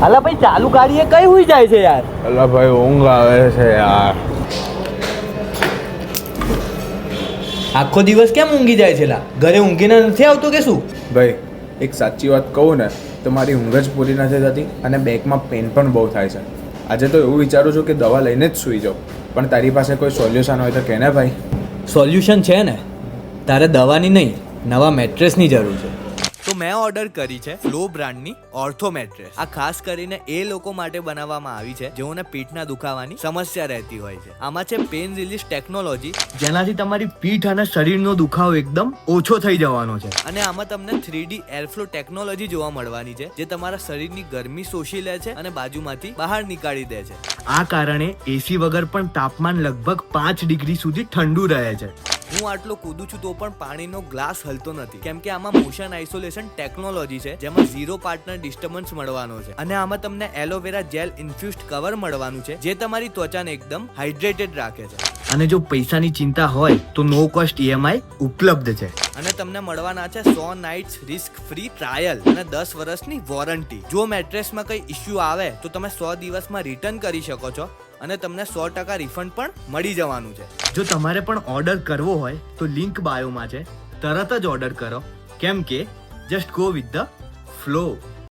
અલા ભાઈ ચાલુ ગાડીએ કઈ હુઈ જાય છે યાર? અલા ભાઈ ઊંઘ આવે છે યાર. આખો દિવસ કેમ ઊંઘી જાય છે લા? ઘરે ઊંઘીને નથી આવતો કે શું? ભાઈ એક સાચી વાત કહું ને તો મારી ઊંઘ જ પૂરી નથી થતી અને બેકમાં પેન પણ બહુ થાય છે. આજે તો એવું વિચારું છું કે દવા લઈને જ સૂઈ જાઉં, પણ તારી પાસે કોઈ સોલ્યુશન હોય તો કહે ને ભાઈ. સોલ્યુશન છે ને, તારે દવાની નહીં નવા મેટ્રેસની જરૂર છે. તો મેં ઓર્ડર કરી છે ફ્લો બ્રાન્ડની ઓર્થો મેટ્રેસ. આ ખાસ કરીને એ લોકો માટે બનાવવામાં આવી છે જેઓને પીઠના દુખાવાની સમસ્યા રહેતી હોય છે. આમાં છે પેન રિલીઝ ટેકનોલોજી, જેનાથી તમારી પીઠ અને શરીરનો દુખાવો એકદમ ઓછો થઈ જવાનો છે. અને આમાં તમને 3D એરફ્લો ટેકનોલોજી જોવા મળવાની છે, જે તમારા શરીરની ગરમી શોષી લે છે અને બાજુમાંથી બહાર નીકાળી દે છે. આ કારણે એસી વગર પણ તાપમાન લગભગ 5 ડિગ્રી સુધી ઠંડુ રહે છે. હું આટલો કૂદું છું તો પણ પાણીનો ગ્લાસ હલતો નથી, કેમ કે આમાં મોશન આઇસોલેશન ટેકનોલોજી છે, જેમાં ઝીરો પાર્ટનર ડિસ્ટર્બન્સ મળવાનો છે. અને આમાં તમને એલોવેરા જેલ ઇન્ફ્યુઝડ કવર મળવાનું છે, જે તમારી ત્વચાને એકદમ હાઇડ્રેટેડ રાખે છે. અને જો પૈસાની ચિંતા હોય તો નો કોસ્ટ EMI ઉપલબ્ધ છે. અને તમને મળવાના છે 100 નાઇટ્સ રિસ્ક ફ્રી ટ્રાયલ અને 10 વર્ષની વોરંટી. જો મેટ્રેસમાં કઈ ઇશ્યુ આવે તો તમે 100 દિવસમાં રિટર્ન કરી શકો છો અને તમને 100% રિફંડ પણ મળી જવાનું છે. જો તમારે પણ ઓર્ડર કરવો હોય તો લિંક બાયોમાં છે, તરત જ ઓર્ડર કરો, કેમ કે just go with the flow.